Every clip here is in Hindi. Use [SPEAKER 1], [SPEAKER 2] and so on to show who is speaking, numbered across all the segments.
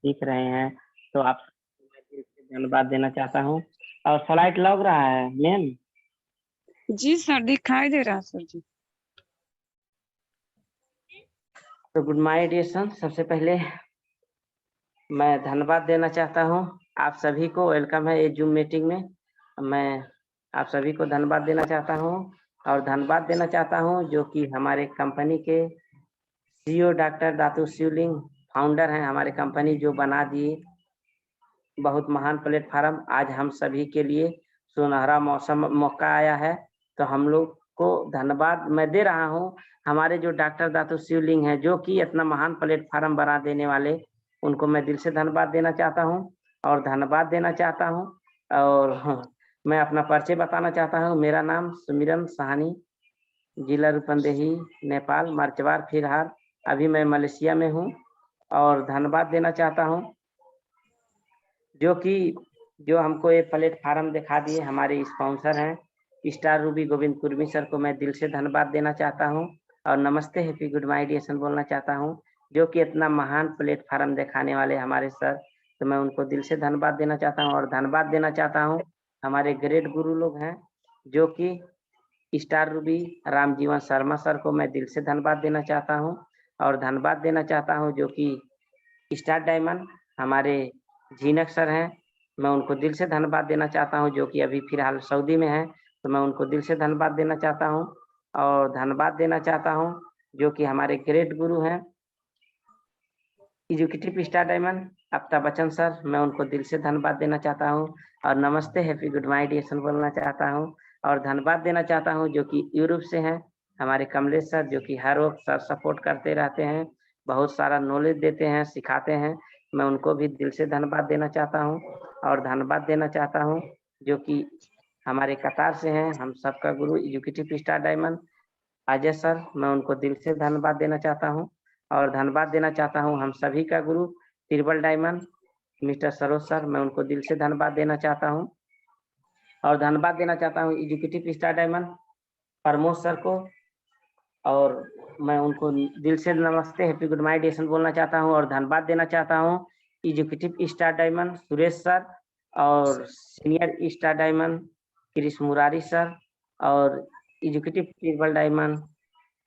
[SPEAKER 1] सीख रहे हैं, तो आप मैं दिल से धन्यवाद देना चाहता हूँ। और फ्लाइट लग रहा है मैम?
[SPEAKER 2] जी सर, दिखाई दे रहा है सर जी।
[SPEAKER 1] तो गुड माय डियर सन, सबसे पहले मैं धन्यवाद देना चाहता हूँ आप सभी को। वेलकम है ये जूम मीटिंग में। मैं आप सभी को धन्यवाद देना चाहता हूँ, और धन्यवाद देना चाहता हूँ जो कि हमारे कंपनी के सीईओ डॉक्टर दातू शिवलिंग फाउंडर हैं हमारे कंपनी, जो बना दिए बहुत महान प्लेटफार्म। आज हम सभी के लिए सुनहरा मौका आया है, तो हम लोग को धन्यवाद मैं दे रहा हूँ। हमारे जो डॉक्टर दातू शिवलिंग है, जो कि इतना महान प्लेटफार्म बना देने वाले, उनको मैं दिल से धन्यवाद देना चाहता हूँ और धन्यवाद देना चाहता हूँ। और मैं अपना परिचय बताना चाहता हूँ। मेरा नाम सुमिरन साहनी, जिला रूपंदेही, नेपाल, मर्चवार फिरहार। अभी मैं मलेशिया में हूँ। और धन्यवाद देना चाहता हूँ जो हमको ये प्लेटफार्म दिखा दिए, हमारे स्पॉन्सर हैं star Ruby Govind Kurmi sir को मैं दिल से धन्यवाद देना चाहता हूँ। और नमस्ते happy good my dear son बोलना चाहता हूँ, जो कि इतना महान प्लेटफार्म दिखाने वाले हमारे सर, तो मैं उनको दिल से धन्यवाद देना चाहता हूँ। और धन्यवाद देना चाहता हूँ हमारे ग्रेट गुरु लोग हैं, जो कि star Ruby Ramjivan Sharma sir को मैं दिल से धन्यवाद देना चाहता हूँ। और धन्यवाद देना चाहता हूँ जो कि स्टार डायमंड हमारे झीनक सर हैं, मैं उनको दिल से धन्यवाद देना चाहता हूँ, जो कि अभी फिलहाल सऊदी में हैं, तो मैं उनको दिल से धन्यवाद देना चाहता हूँ। और धन्यवाद देना चाहता हूँ जो कि हमारे ग्रेट गुरु हैं executive star diamond Amitabh Bachchan sir, मैं उनको दिल से धन्यवाद देना चाहता हूँ। और नमस्ते happy good my dear son बोलना चाहता हूँ। और धन्यवाद देना चाहता हूँ जो कि यूरोप से हैं हमारे कमलेश सर, जो कि हर वक्त सर सपोर्ट करते रहते हैं, बहुत सारा नॉलेज देते हैं, सिखाते हैं, मैं उनको भी दिल से धन्यवाद देना चाहता हूँ। और धन्यवाद देना चाहता हूँ जो कि हमारे कतार से हैं हम सबका गुरु executive star diamond Ajay sir, मैं उनको दिल से धन्यवाद देना चाहता हूँ। और धन्यवाद देना चाहता हूँ हम सभी का गुरु triple diamond mister Saroj sir, मैं उनको दिल से धन्यवाद देना चाहता हूँ। और धन्यवाद देना चाहता हूँ executive star diamond Pramod sir को, और मैं उनको दिल से नमस्ते happy good my dear son बोलना चाहता हूँ। और धन्यवाद देना चाहता हूँ executive star diamond Suresh sir, और senior star diamond Krishna Murari sir, और executive triple diamond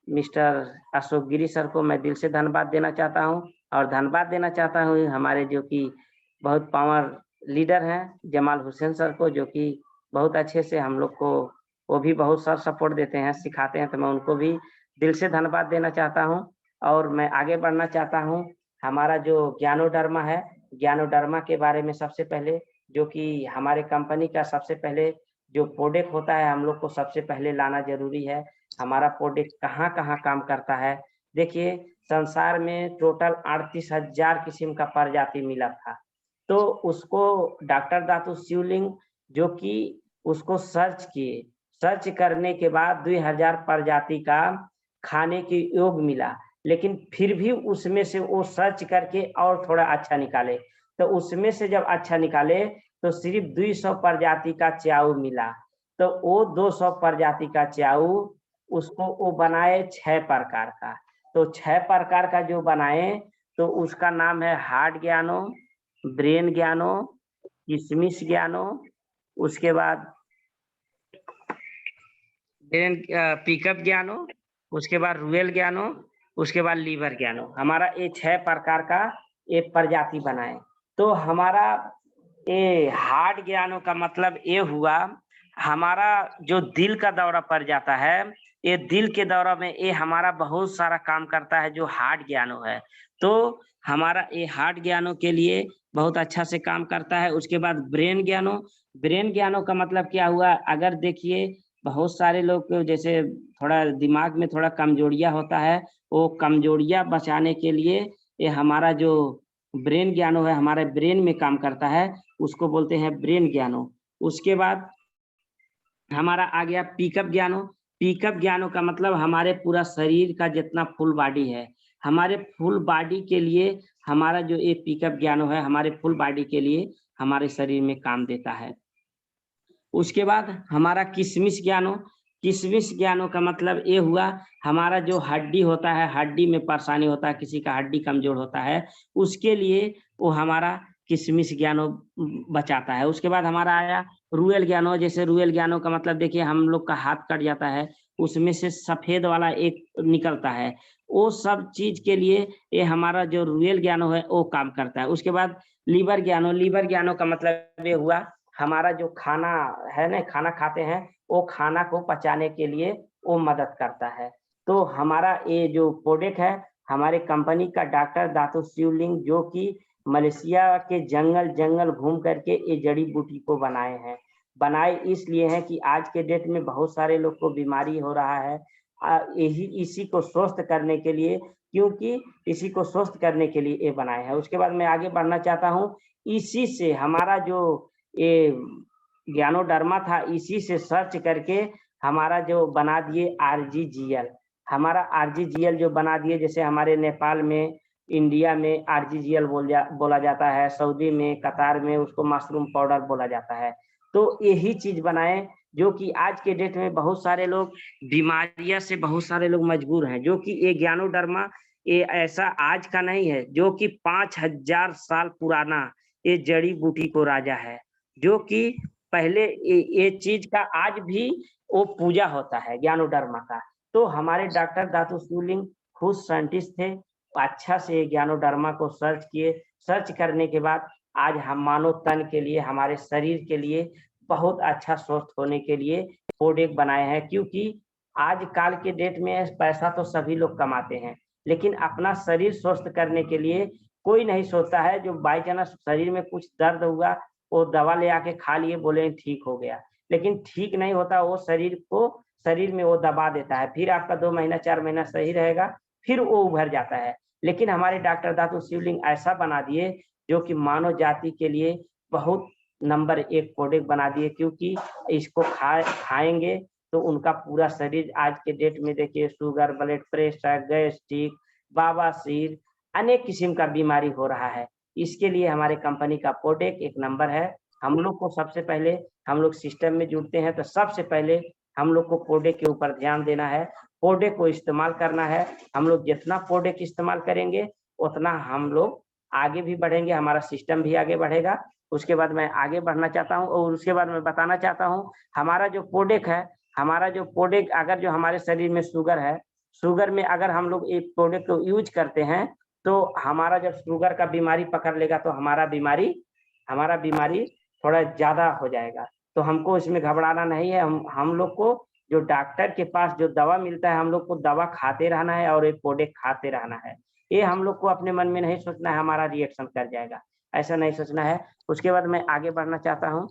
[SPEAKER 1] mister Ashok Giri sir को मैं दिल से धन्यवाद देना चाहता हूँ। और धन्यवाद देना चाहता हूँ हमारे जो कि बहुत पावर लीडर हैं जमाल हुसैन सर को, जो कि बहुत अच्छे से हम लोग को वो भी बहुत सर सपोर्ट देते हैं, सिखाते हैं, तो मैं उनको भी दिल से धन्यवाद देना चाहता हूँ। और मैं आगे बढ़ना चाहता हूँ। हमारा जो ज्ञानोडर्मा है, ज्ञानोडर्मा के बारे में सबसे पहले, जो कि हमारे कंपनी का सबसे पहले जो प्रोडक्ट होता है, हम लोग को सबसे पहले लाना जरूरी है। हमारा प्रोडक्ट कहाँ कहाँ काम करता है। देखिए, संसार में टोटल 38,000 किस्म का प्रजाति मिला था, तो उसको डॉक्टर दातू शिवलिंग जो कि उसको सर्च किए, सर्च करने के बाद 2000 प्रजाति का खाने के योग मिला, लेकिन फिर भी उसमें से वो सर्च करके और थोड़ा अच्छा निकाले, तो उसमें से जब अच्छा निकाले तो सिर्फ 200 प्रजाति का च्याऊ मिला। तो वो 200 प्रजाति का च्याऊ उसको वो बनाए 6 प्रकार का, तो 6 प्रकार का जो बनाए, तो उसका नाम है हार्ट ज्ञानो, ब्रेन ज्ञानो, किशमिश ज्ञानो, उसके बाद ब्रेन पिकअप ज्ञानो, उसके बाद रुएल ज्ञानो, उसके बाद लीवर ज्ञानो। हमारा ये 6 प्रकार का एक प्रजाति बनाए। तो हमारा ये हार्ट ज्ञानो का मतलब ये हुआ, हमारा जो दिल का दौरा पड़ जाता है, ये दिल के दौरा में ये हमारा बहुत सारा काम करता है, जो हार्ट ज्ञानो है। तो हमारा ये हार्ट ज्ञानो के लिए बहुत अच्छा से काम करता है। उसके बाद ब्रेन ज्ञानो, ब्रेन ज्ञानो का मतलब क्या हुआ, अगर देखिए बहुत सारे लोग को जैसे थोड़ा दिमाग में थोड़ा कमजोरियां होता है, वो कमजोरियां बचाने के लिए ये हमारा जो ब्रेन ज्ञानो है, हमारे ब्रेन में काम करता है, उसको बोलते हैं ब्रेन ज्ञानो। उसके बाद हमारा आ गया पिकअप ज्ञानो। पिकअप ज्ञानो का मतलब हमारे पूरा शरीर का जितना फुल बॉडी है, हमारे फुल बॉडी के लिए हमारा जो ये पिकअप ज्ञानो है, हमारे फुल बॉडी के लिए हमारे शरीर में काम देता है। उसके बाद हमारा किशमिश ज्ञानो, किशमिश ज्ञानों का मतलब ये हुआ, हमारा जो हड्डी होता है, हड्डी में परेशानी होता है, किसी का हड्डी कमजोर होता है, उसके लिए वो हमारा किशमिश ज्ञानों बचाता है। उसके बाद हमारा आया रुएल ज्ञानों। जैसे रुएल ज्ञानों का मतलब देखिए, हम लोग का हाथ कट जाता है, उसमें से सफेद वाला एक निकलता है, वो सब चीज के लिए ये हमारा जो रुएल ज्ञानों है वो काम करता है। उसके बाद लीवर ज्ञानों। लीवर ज्ञानों का मतलब ये हुआ, हमारा जो खाना है ना, खाना खाते हैं, वो खाना को पचाने के लिए वो मदद करता है। तो हमारा ये जो प्रोडक्ट है, हमारे कंपनी का डॉक्टर दातु शिवलिंग, जो कि मलेशिया के जंगल घूम करके ये जड़ी बूटी को बनाए हैं। बनाए इसलिए हैं कि आज के डेट में बहुत सारे लोग को बीमारी हो रहा है, यही इसी को स्वस्थ करने के लिए, क्योंकि इसी को स्वस्थ करने के लिए ये बनाए हैं। उसके बाद मैं आगे बढ़ना चाहता हूँ। इसी से हमारा जो ये ज्ञानोडर्मा था, इसी से सर्च करके हमारा जो बना दिए आरजीजीएल। हमारा आरजीजीएल जो बना दिए, जैसे हमारे नेपाल में, इंडिया में आरजीजीएल बोला जाता है, सऊदी में, कतार में उसको मशरूम पाउडर बोला जाता है। तो यही चीज बनाए, जो कि आज के डेट में बहुत सारे लोग बीमारियां से बहुत सारे लोग मजबूर हैं, जो कि ये ज्ञानोडर्मा ये ऐसा आज का नहीं है, जो कि 5000 साल पुराना ये जड़ी बूटी को राजा है, जो कि पहले ये चीज का आज भी वो पूजा होता है ज्ञानोडर्मा का। तो हमारे डॉक्टर दातु शिवलिंग खुद साइंटिस्ट थे, अच्छा से ज्ञानोडर्मा को सर्च किए। सर्च करने के बाद आज हम मानव तन के लिए, हमारे शरीर के लिए बहुत अच्छा स्वस्थ होने के लिए प्रोडक्ट बनाए हैं। क्योंकि आज काल के डेट में पैसा तो सभी लोग कमाते हैं, लेकिन अपना शरीर स्वस्थ करने के लिए कोई नहीं सोचता है। जो बाई चांस शरीर में कुछ दर्द हुआ, वो दवा ले आके खा लिए, बोले ठीक हो गया, लेकिन ठीक नहीं होता। वो शरीर में वो दबा देता है, फिर आपका 2 महीना 4 महीना सही रहेगा, फिर वो उभर जाता है। लेकिन हमारे डॉक्टर दातु शिवलिंग ऐसा बना दिए, जो कि मानव जाति के लिए बहुत नंबर 1 प्रोडक्ट बना दिए। क्योंकि इसको खाएंगे तो उनका पूरा शरीर, आज के डेट में देखिए शुगर, ब्लड प्रेशर, गैस्ट्रिक, बवासीर, अनेक किस्म का बीमारी हो रहा है। इसके लिए हमारे कंपनी का प्रोडक्ट एक नंबर है। हम लोग को सबसे पहले, हम लोग सिस्टम में जुड़ते हैं तो सबसे पहले हम लोग को प्रोडक्ट के ऊपर ध्यान देना है, प्रोडक्ट को इस्तेमाल करना है। हम लोग जितना प्रोडक्ट इस्तेमाल करेंगे उतना हम लोग आगे भी बढ़ेंगे, हमारा सिस्टम भी आगे बढ़ेगा। उसके बाद मैं आगे बढ़ना चाहता हूँ, और उसके बाद मैं बताना चाहता हूँ, हमारा जो प्रोडक्ट है, हमारा जो प्रोडक्ट, अगर जो हमारे शरीर में शुगर है, शुगर में अगर हम लोग एक प्रोडक्ट को यूज करते हैं, तो हमारा जब शुगर का बीमारी पकड़ लेगा तो हमारा बीमारी थोड़ा ज्यादा हो जाएगा। तो हमको इसमें घबराना नहीं है। हम लोग को जो डॉक्टर के पास जो दवा मिलता है, हम लोग को दवा खाते रहना है और एक प्रोडक्ट खाते रहना है। ये हम लोग को अपने मन में नहीं सोचना है हमारा रिएक्शन कर जाएगा, ऐसा नहीं सोचना है। उसके बाद मैं आगे बढ़ना चाहता हूँ।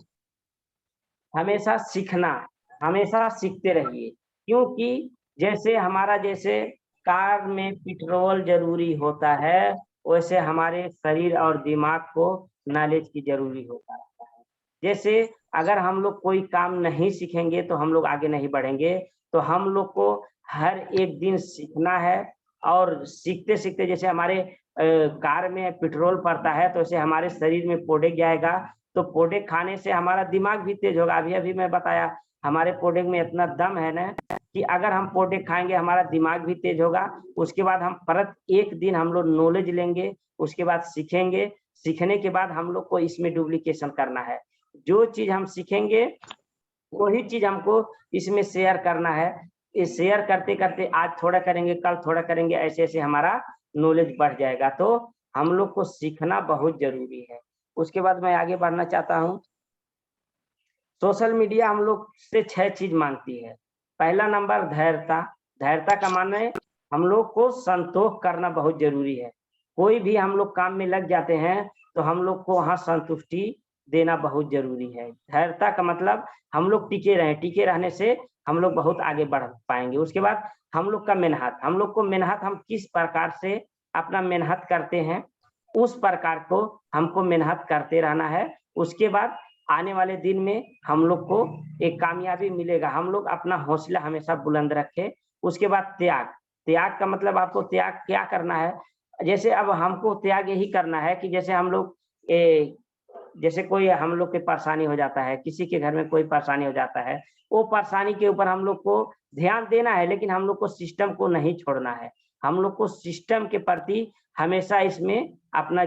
[SPEAKER 1] हमेशा सीखना, हमेशा सीखते रहिए, क्योंकि जैसे कार में पेट्रोल जरूरी होता है, वैसे हमारे शरीर और दिमाग को नॉलेज की जरूरी होता है। जैसे अगर हम लोग कोई काम नहीं सीखेंगे तो हम लोग आगे नहीं बढ़ेंगे। तो हम लोग को हर एक दिन सीखना है, और सीखते सीखते जैसे हमारे कार में पेट्रोल पड़ता है, तो ऐसे हमारे शरीर में प्रोडक्ट जाएगा, तो प्रोडक्ट खाने से हमारा दिमाग भी तेज होगा। अभी मैं बताया, हमारे प्रोडक्ट में इतना दम है ना, कि अगर हम प्रोडक्ट खाएंगे हमारा दिमाग भी तेज होगा। उसके बाद हम परत एक दिन हम लोग नॉलेज लेंगे, उसके बाद सीखेंगे। सीखने के बाद हम लोग को इसमें डुप्लीकेशन करना है। जो चीज हम सीखेंगे वही चीज हमको इसमें शेयर करना है। ये शेयर करते करते आज थोड़ा करेंगे, कल थोड़ा करेंगे, ऐसे ऐसे हमारा नॉलेज बढ़ जाएगा। तो हम लोग को सीखना बहुत जरूरी है। उसके बाद मैं आगे बढ़ना चाहता हूँ। सोशल मीडिया हम लोग से 6 चीज मांगती है। पहला नंबर धैर्यता। धैर्यता का माने हम लोग को संतोष करना बहुत जरूरी है। कोई भी हम लोग काम में लग जाते हैं तो हम लोग को वहां संतुष्टि देना बहुत जरूरी है। धैर्यता का मतलब हम लोग टिके रहें, टिके रहने से हम लोग बहुत आगे बढ़ पाएंगे। उसके बाद हम लोग का मेहनत, हम लोग को मेहनत, हम किस प्रकार से अपना मेहनत करते हैं उस प्रकार को हमको मेहनत करते रहना है। उसके बाद आने वाले दिन में हम लोग को एक कामयाबी मिलेगा। हम लोग अपना हौसला हमेशा बुलंद रखें। उसके बाद त्याग। त्याग का मतलब आपको त्याग क्या करना है। जैसे अब हमको त्याग यही करना है कि जैसे हम लोग जैसे कोई हम लोग के परेशानी हो जाता है, किसी के घर में कोई परेशानी हो जाता है, वो परेशानी के ऊपर हम लोग को ध्यान देना है, लेकिन हम लोग को सिस्टम को नहीं छोड़ना है। हम लोग को सिस्टम के प्रति हमेशा इसमें अपना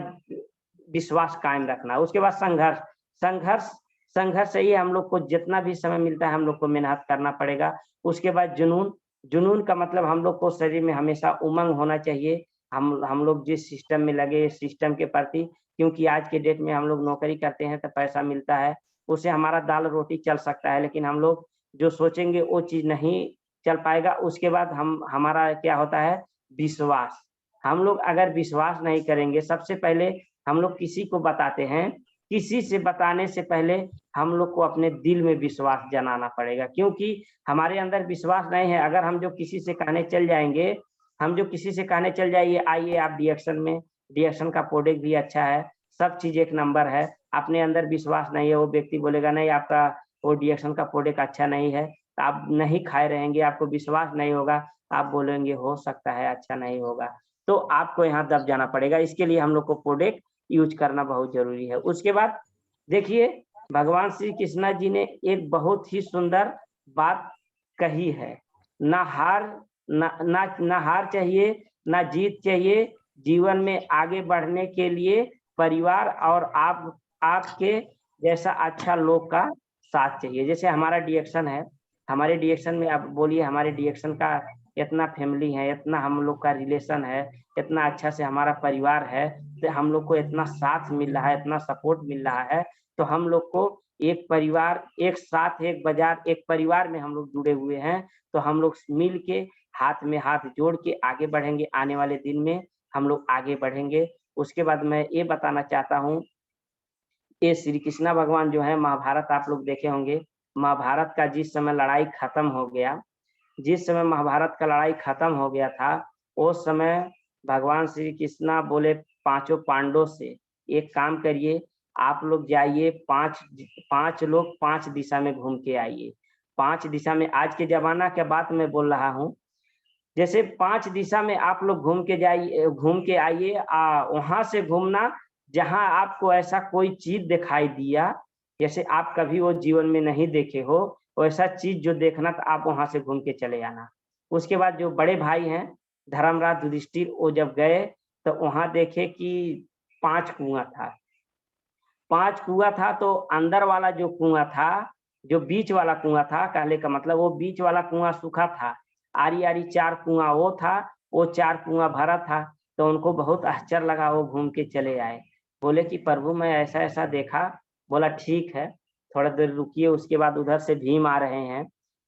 [SPEAKER 1] विश्वास कायम रखना है। उसके बाद संघर्ष, संघर्ष संघर्ष सही है, हम लोग को जितना भी समय मिलता है हम लोग को मेहनत करना पड़ेगा। उसके बाद जुनून, जुनून का मतलब हम लोग को शरीर में हमेशा उमंग होना चाहिए। हम लोग जिस सिस्टम में लगे, सिस्टम के प्रति, क्योंकि आज के डेट में हम लोग नौकरी करते हैं तो पैसा मिलता है, उससे हमारा दाल रोटी चल सकता है, लेकिन हम लोग जो सोचेंगे वो चीज़ नहीं चल पाएगा। उसके बाद हमारा क्या होता है, विश्वास। हम लोग अगर विश्वास नहीं करेंगे, सबसे पहले हम लोग किसी को बताते हैं, किसी से बताने से पहले हम लोग को अपने दिल में विश्वास जनाना पड़ेगा, क्योंकि हमारे अंदर विश्वास नहीं है। अगर हम जो किसी से कहने चल जाएंगे, हम जो किसी से कहने चल जाइए आइए आप डीएक्शन में, डीएक्शन का प्रोडक्ट भी अच्छा है, सब चीज एक नंबर है, अपने अंदर विश्वास नहीं है, वो व्यक्ति बोलेगा नहीं आपका वो डीएक्शन का प्रोडक्ट अच्छा नहीं है, तो आप नहीं खाए रहेंगे, आपको विश्वास नहीं होगा, आप बोलेंगे हो सकता है अच्छा नहीं होगा, तो आपको यहाँ दब जाना पड़ेगा। इसके लिए हम लोग को प्रोडक्ट यूज करना बहुत जरूरी है। उसके बाद देखिए, भगवान श्री कृष्णा जी ने एक बहुत ही सुंदर बात कही है, ना हार ना हार चाहिए, ना जीत चाहिए, जीवन में आगे बढ़ने के लिए परिवार और आपके जैसा अच्छा लोग का साथ चाहिए। जैसे हमारा डीएक्शन है, हमारे डीएक्शन में आप बोलिए, हमारे डीएक्शन का इतना फैमिली है, इतना हम लोग का रिलेशन है, इतना अच्छा से हमारा परिवार है, तो हम लोग को इतना साथ मिल रहा है, इतना सपोर्ट मिल रहा है, तो हम लोग को एक परिवार, एक साथ, एक बाजार, एक परिवार में हम लोग जुड़े हुए हैं, तो हम लोग मिल के हाथ में हाथ जोड़ के आगे बढ़ेंगे। आने वाले दिन में हम लोग आगे बढ़ेंगे। उसके बाद मैं ये बताना चाहता हूँ, ये श्री कृष्णा भगवान जो है, महाभारत आप लोग देखे होंगे, महाभारत का जिस समय लड़ाई खत्म हो गया, जिस समय महाभारत का लड़ाई खत्म हो गया था, उस समय भगवान श्री कृष्णा बोले पांचों पांडवों से, एक काम करिए, आप लोग जाइए, पांच लोग 5 दिशा में घूम के आइए। 5 दिशा में, आज के जमाना के बात मैं बोल रहा हूँ, जैसे 5 दिशा में आप लोग घूम के आइए, वहां से घूमना जहां आपको ऐसा कोई चीज दिखाई दिया, जैसे आप कभी वो जीवन में नहीं देखे हो, वैसा चीज जो देखना तो आप वहां से घूम के चले आना। उसके बाद जो बड़े भाई हैं धर्मराज युधिष्ठिर, वो जब गए तो वहां देखे कि 5 कुआं था, 5 कुआं था, तो अंदर वाला जो कुआं था, जो बीच वाला कुआं था, कहने का मतलब वो बीच वाला कुआं सूखा था, आरी आरी 4 कुआं वो था, वो 4 कुआं भरा था। तो उनको बहुत आश्चर्य लगा, वो घूम के चले आए, बोले कि प्रभु मैं ऐसा ऐसा देखा। बोला ठीक है, थोड़ा देर रुकिए। उसके बाद उधर से भीम आ रहे हैं,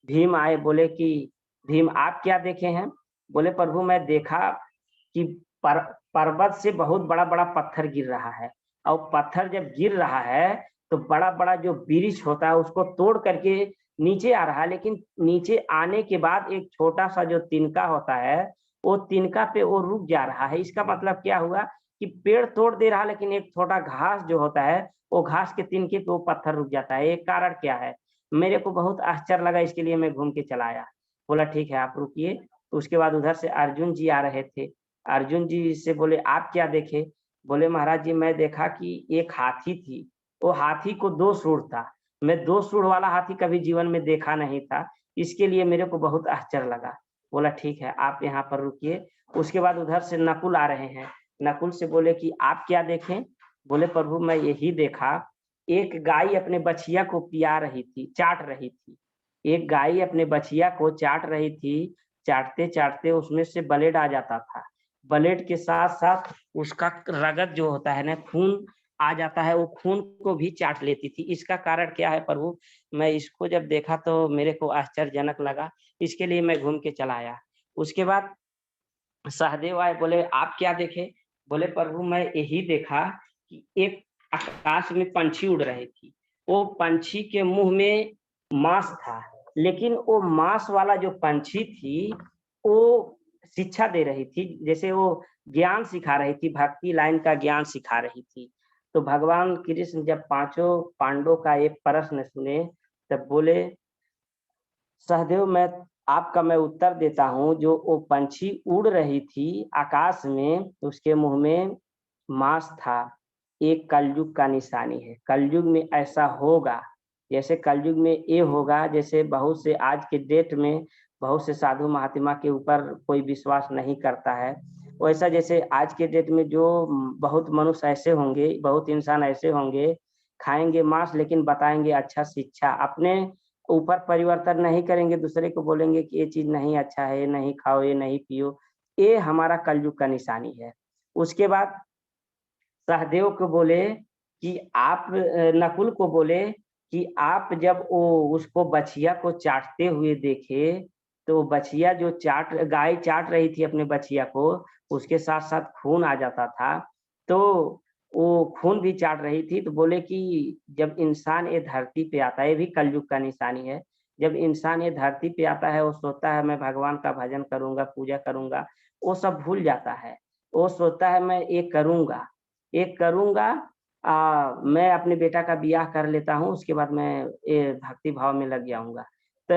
[SPEAKER 1] भीम आए, बोले कि भीम आप क्या देखे हैं? बोले प्रभु मैं देखा कि पर्वत से बहुत बड़ा बड़ा पत्थर गिर रहा है, और पत्थर जब गिर रहा है तो बड़ा बड़ा जो वृक्ष होता है उसको तोड़ करके नीचे आ रहा है, लेकिन नीचे आने के बाद एक छोटा सा जो तिनका होता है, वो तिनका पे वो रुक जा रहा है। इसका मतलब क्या हुआ कि पेड़ तोड़ दे रहा, लेकिन एक छोटा घास जो होता है, वो घास के तिनके पे वो पत्थर रुक जाता है। एक कारण क्या है? मेरे को बहुत आश्चर्य लगा, इसके लिए मैं घूम के चला आया। बोला ठीक है आप रुकिए। तो उसके बाद उधर से अर्जुन जी आ रहे थे, अर्जुन जी से बोले आप क्या देखे? बोले महाराज जी मैं देखा कि एक हाथी थी, वो हाथी को 2 सूंड था, मैं 2 सूंड वाला हाथी कभी जीवन में देखा नहीं था, इसके लिए मेरे को बहुत आश्चर्य लगा। बोला ठीक है आप यहाँ पर रुकिए। उसके बाद उधर से नकुल आ रहे हैं, नकुल से बोले कि आप क्या देखें? बोले प्रभु मैं यही देखा, एक गाय अपने बछिया को पिया रही थी, चाट रही थी, एक गाय अपने बछिया को चाट रही थी, चाटते चाटते उसमें से ब्लड आ जाता था, ब्लड के साथ साथ उसका रगत जो होता है ना, खून आ जाता है, वो खून को भी चाट लेती थी। इसका कारण क्या है प्रभु? मैं इसको जब देखा तो मेरे को आश्चर्यजनक लगा, इसके लिए मैं घूम के चला आया। उसके बाद सहदेव आए, बोले आप क्या देखे? बोले प्रभु मैं यही देखा कि एक आकाश में पंछी उड़ रही थी, वो पंछी के मुंह में मांस था, लेकिन वो मांस वाला जो पंछी थी वो शिक्षा दे रही थी, जैसे वो ज्ञान सिखा रही थी, भक्ति लाइन का ज्ञान सिखा रही थी। तो भगवान कृष्ण जब पांचों पांडवों का एक प्रश्न सुने, तब बोले सहदेव मैं उत्तर देता हूँ, जो वो पंछी उड़ रही थी आकाश में, उसके मुंह में मांस था, एक कलयुग का निशानी है। कलयुग में ऐसा होगा, जैसे कलयुग में ये होगा, जैसे बहुत से आज के डेट में बहुत से साधु महात्मा के ऊपर कोई विश्वास नहीं करता है, वैसा जैसे आज के डेट में जो बहुत मनुष्य ऐसे होंगे, बहुत इंसान ऐसे होंगे, खाएंगे मांस लेकिन बताएंगे अच्छा शिक्षा, अपने ऊपर परिवर्तन नहीं करेंगे, दूसरे को बोलेंगे कि ये चीज नहीं अच्छा है, ये नहीं खाओ, ये नहीं पियो। ये हमारा कलयुग का निशानी है। उसके बाद सहदेव को बोले कि आप नकुल को बोले कि आप जब वो उसको बछिया को चाटते हुए देखे, तो बछिया जो गाय चाट रही थी अपने बछिया को, उसके साथ साथ खून आ जाता था, तो वो खून भी चाट रही थी, तो बोले कि जब इंसान ये धरती पे आता है, ये भी कलयुग का निशानी है, जब इंसान ये धरती पे आता है, वो सोचता है मैं भगवान का भजन करूंगा, पूजा करूंगा, वो सब भूल जाता है। वो सोचता है मैं ये करूंगा, एक करूंगा, मैं अपने बेटा का ब्याह कर लेता हूँ, उसके बाद मैं ये भक्ति भाव में लग जाऊंगा, तो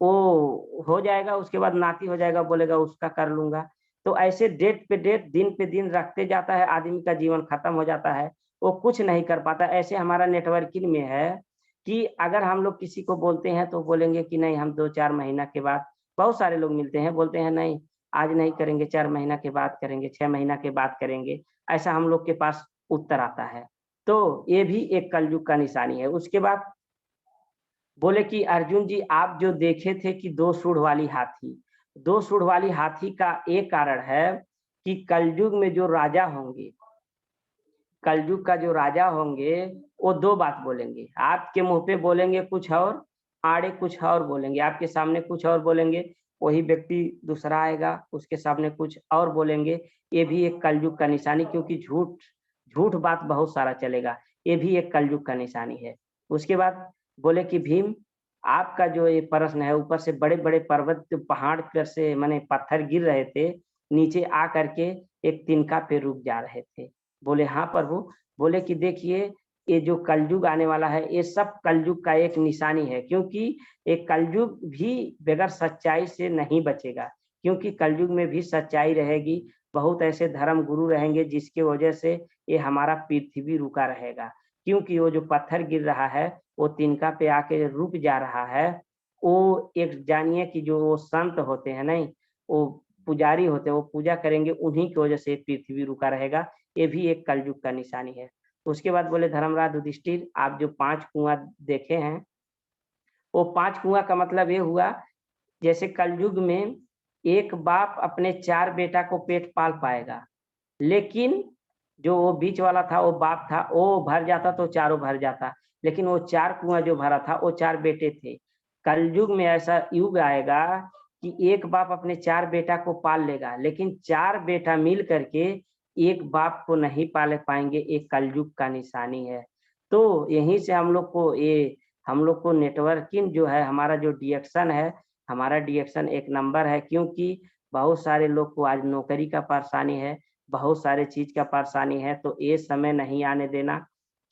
[SPEAKER 1] वो हो जाएगा, उसके बाद नाती हो जाएगा, बोलेगा उसका कर लूंगा। तो ऐसे डेट पे डेट, दिन पे दिन रखते जाता है, आदमी का जीवन खत्म हो जाता है, वो कुछ नहीं कर पाता। ऐसे हमारा नेटवर्किंग में है कि अगर हम लोग किसी को बोलते हैं तो बोलेंगे कि नहीं हम 2-4 महीना के बाद, बहुत सारे लोग मिलते हैं बोलते हैं नहीं आज नहीं करेंगे, 4 महीना के बाद करेंगे, 6 महीना के बाद करेंगे, ऐसा हम लोग के पास उत्तर आता है। तो ये भी एक कलयुग का निशानी है। उसके बाद बोले कि अर्जुन जी आप जो देखे थे कि 2 सूंड वाली हाथी, 2 सूंड वाली हाथी का एक कारण है कि कलयुग में जो राजा होंगे, कलयुग का जो राजा होंगे, वो 2 बात बोलेंगे, आपके मुंह पे बोलेंगे कुछ और, आड़े कुछ और बोलेंगे, आपके सामने कुछ और बोलेंगे, वही व्यक्ति दूसरा आएगा उसके सामने कुछ और बोलेंगे। ये भी एक कलयुग का निशानी, क्योंकि झूठ झूठ बात बहुत सारा चलेगा, ये भी एक कलयुग का निशानी है। उसके बाद बोले कि भीम आपका जो ये प्रश्न है, ऊपर से बड़े बड़े पर्वत पहाड़ पर से माने पत्थर गिर रहे थे, नीचे आ करके एक तिनका पे रुक जा रहे थे। बोले हाँ प्रभु। बोले कि देखिए ये जो कलयुग आने वाला है, ये सब कलयुग का एक निशानी है, क्योंकि एक कलयुग भी बगैर सच्चाई से नहीं बचेगा, क्योंकि कलयुग में भी सच्चाई रहेगी, बहुत ऐसे धर्म गुरु रहेंगे जिसकी वजह से ये हमारा पृथ्वी रुका रहेगा, क्योंकि वो जो पत्थर गिर रहा है, वो तिनका पे आके रुक जा रहा है, वो एक जानिए कि जो वो संत होते हैं नहीं, वो पुजारी होते हैं, वो पूजा करेंगे, उन्हीं की वजह से पृथ्वी रुका रहेगा। ये भी एक कलयुग का निशानी है। उसके बाद बोले धर्मराज युधिष्ठिर आप जो 5 कुआं देखे हैं, वो 5 कुआं का मतलब ये हुआ, जैसे कलयुग में एक बाप अपने 4 बेटा को पेट पाल पाएगा, लेकिन जो वो बीच वाला था, वो बाप था, वो भर जाता तो चारों भर जाता, लेकिन वो 4 कुआं जो भरा था, वो 4 बेटे थे। कलयुग में ऐसा युग आएगा कि एक बाप अपने 4 बेटा को पाल लेगा, लेकिन 4 बेटा मिल करके एक बाप को नहीं पाल पाएंगे, एक कलयुग का निशानी है। तो यहीं से हम लोग को नेटवर्किंग जो है, हमारा जो डिएक्शन है, हमारा डिएक्शन एक नंबर है, क्योंकि बहुत सारे लोग को आज नौकरी का परेशानी है, बहुत सारे चीज का परेशानी है, तो ये समय नहीं आने देना,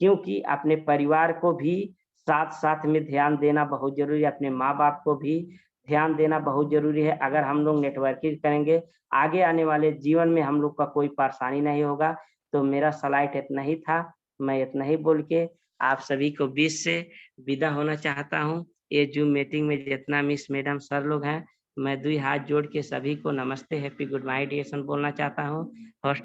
[SPEAKER 1] क्योंकि अपने परिवार को भी साथ साथ में ध्यान देना बहुत जरूरी है, अपने माँ बाप को भी ध्यान देना बहुत जरूरी है। अगर हम लोग नेटवर्किंग करेंगे, आगे आने वाले जीवन में हम लोग का कोई परेशानी नहीं होगा। तो मेरा स्लाइड इतना ही था, मैं इतना ही बोल के आप सभी को बीच से विदा होना चाहता हूँ। ये जूम मीटिंग में जितना मिस मैडम सर लोग हैं, मैं 2 हाथ जोड़ के सभी को नमस्ते, हैप्पी गुड नाइट बोलना चाहता हूँ।